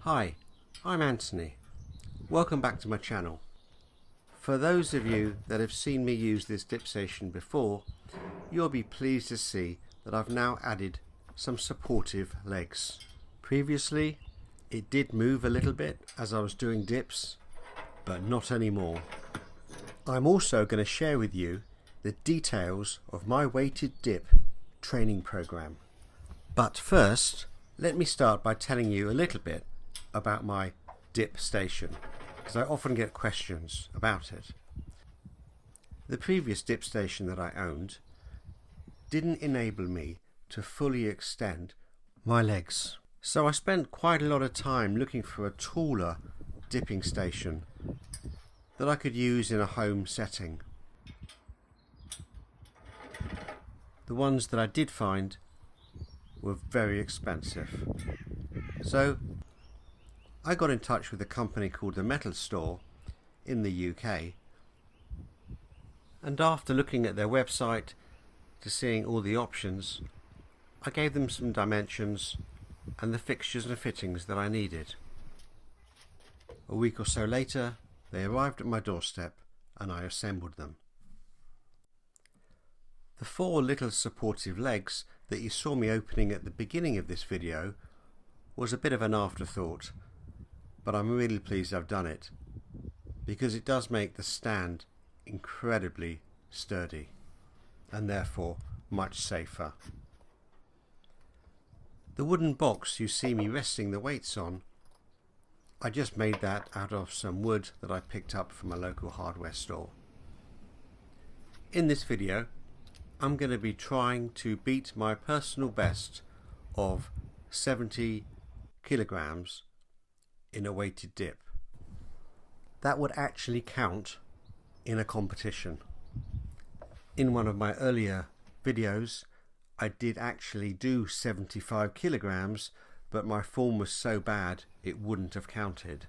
Hi, I'm Antony. Welcome back to my channel. For those of you that have seen me use this dip station before, you'll be pleased to see that I've now added some supportive legs. Previously, it did move a little bit as I was doing dips, but not anymore. I'm also going to share with you the details of my weighted dip training program. But first, let me start by telling you a little bit about my dip station, because I often get questions about it. The previous dip station that I owned didn't enable me to fully extend my legs, so I spent quite a lot of time looking for a taller dipping station that I could use in a home setting. The ones that I did find were very expensive, so I got in touch with a company called the Metal Store in the UK, and after looking at their website to seeing all the options, I gave them some dimensions and the fixtures and fittings that I needed. A week or so later, they arrived at my doorstep and I assembled them. The 4 little supportive legs that you saw me opening at the beginning of this video was a bit of an afterthought, but I'm really pleased I've done it, because it does make the stand incredibly sturdy and therefore much safer. The wooden box you see me resting the weights on, I just made that out of some wood that I picked up from a local hardware store. In this video, I'm going to be trying to beat my personal best of 70 kilograms in a weighted dip. That would actually count in a competition. In one of my earlier videos, I did actually do 75 kilograms, but my form was so bad it wouldn't have counted.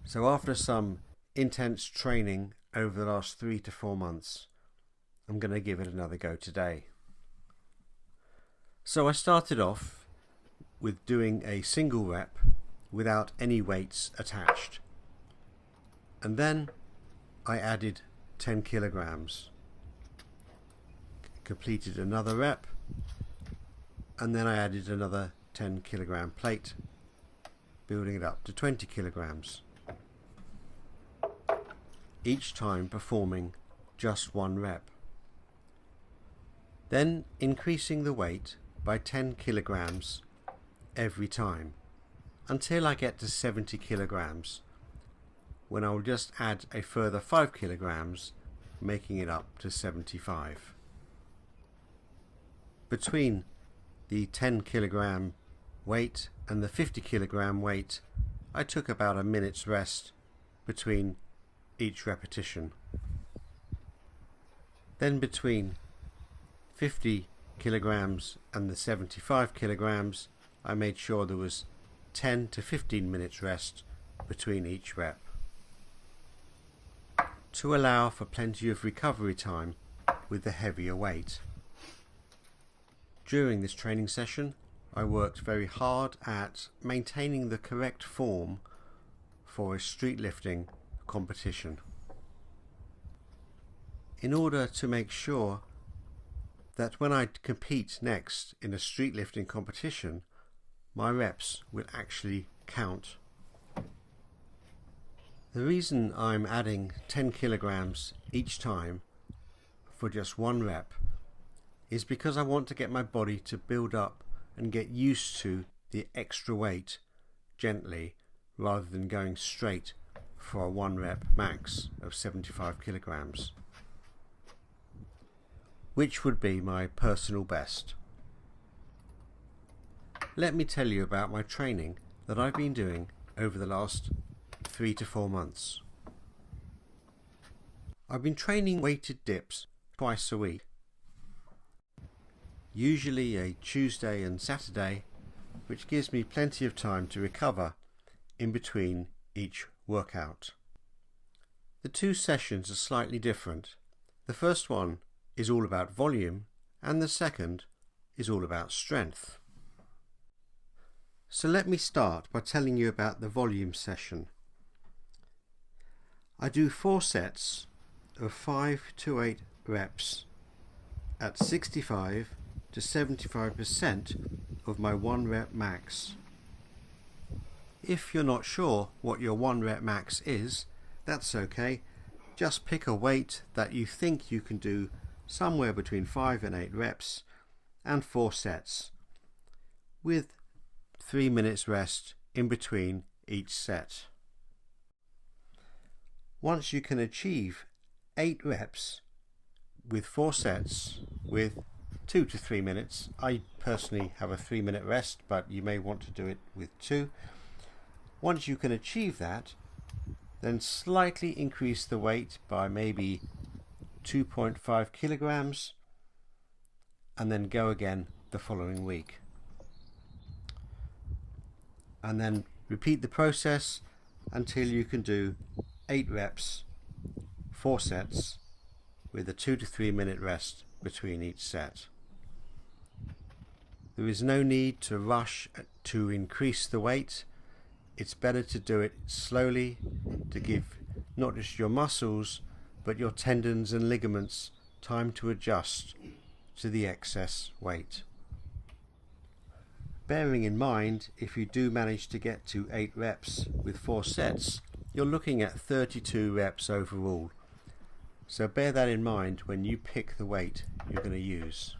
So after some intense training over the last 3 to 4 months, I'm going to give it another go today. So I started off with doing a single rep without any weights attached, and then I added 10 kilograms, completed another rep, and then I added another 10 kilogram plate, building it up to 20 kilograms, each time performing just 1 rep, then increasing the weight by 10 kilograms every time until I get to 70 kilograms, when I will just add a further 5 kilograms, making it up to 75. Between the 10 kilogram weight and the 50 kilogram weight, I took about a minute's rest between each repetition. Then between 50 kilograms and the 75 kilograms, I made sure there was 10 to 15 minutes rest between each rep, to allow for plenty of recovery time with the heavier weight. During this training session, I worked very hard at maintaining the correct form for a street lifting competition, in order to make sure that when I compete next in a street lifting competition, my reps will actually count. The reason I'm adding 10 kilograms each time for just 1 rep is because I want to get my body to build up and get used to the extra weight gently, rather than going straight for a 1 rep max of 75 kilograms, which would be my personal best. Let me tell you about my training that I've been doing over the last 3 to 4 months. I've been training weighted dips twice a week, usually a Tuesday and Saturday, which gives me plenty of time to recover in between each workout. The 2 sessions are slightly different. The first one is all about volume, and the second is all about strength. So let me start by telling you about the volume session. I do 4 sets of 5 to 8 reps at 65 to 75% of my 1 rep max. If you're not sure what your 1 rep max is, that's okay. Just pick a weight that you think you can do somewhere between 5 and 8 reps and 4 sets with 3 minutes rest in between each set. Once you can achieve 8 reps with 4 sets with 2 to 3 minutes, I personally have a 3-minute rest, but you may want to do it with 2. Once you can achieve that, then slightly increase the weight by maybe 2.5 kilograms and then go again the following week. And then repeat the process until you can do 8 reps, 4 sets with a 2 to 3 minute rest between each set. There is no need to rush to increase the weight. It's better to do it slowly to give not just your muscles but your tendons and ligaments time to adjust to the excess weight. Bearing in mind, if you do manage to get to 8 reps with 4 sets, you're looking at 32 reps overall. So bear that in mind when you pick the weight you're going to use.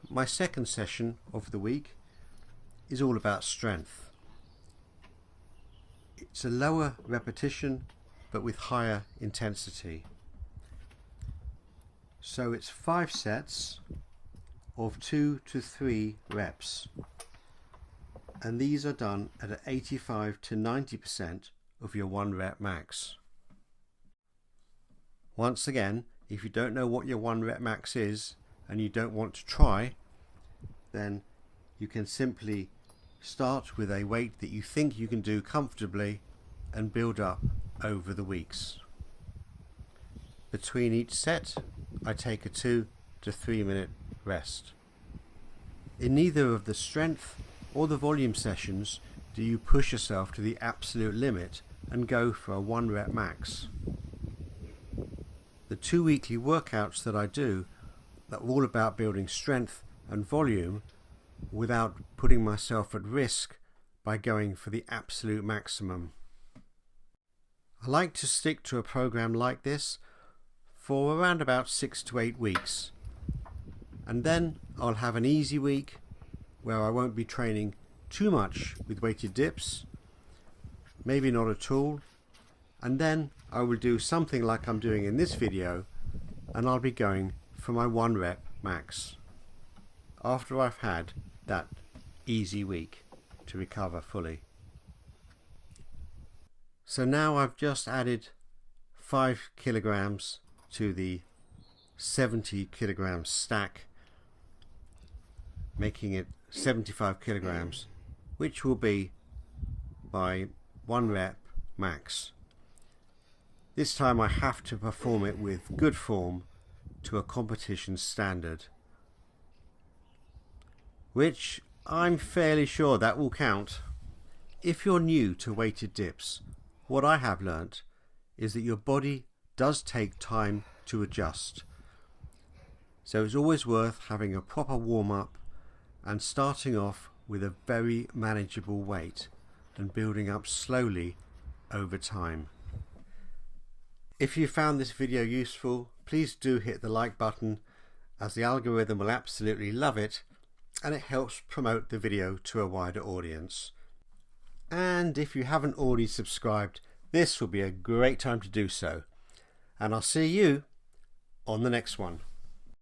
My second session of the week is all about strength. It's a lower repetition but with higher intensity. So it's 5 sets of 2 to 3 reps, and these are done at 85 to 90% of your 1 rep max. Once again, if you don't know what your 1 rep max is and you don't want to try, then you can simply start with a weight that you think you can do comfortably and build up over the weeks. Between each set, I take a 2 to 3 minute rest. In neither of the strength or the volume sessions do you push yourself to the absolute limit and go for a 1 rep max. The 2 weekly workouts that I do that are all about building strength and volume without putting myself at risk by going for the absolute maximum. I like to stick to a program like this for around about 6 to 8 weeks, and then I'll have an easy week where I won't be training too much with weighted dips, maybe not at all, and then I will do something like I'm doing in this video, and I'll be going for my 1 rep max after I've had that easy week to recover fully. So now I've just added 5 kilograms to the 70 kilogram stack, making it 75 kilograms, which will be my 1 rep max. This time I have to perform it with good form to a competition standard, which I'm fairly sure that will count. If you're new to weighted dips, what I have learnt is that your body does take time to adjust. So it's always worth having a proper warm-up and starting off with a very manageable weight and building up slowly over time. If you found this video useful, please do hit the like button, as the algorithm will absolutely love it and it helps promote the video to a wider audience. And if you haven't already subscribed, this will be a great time to do so. And I'll see you on the next one.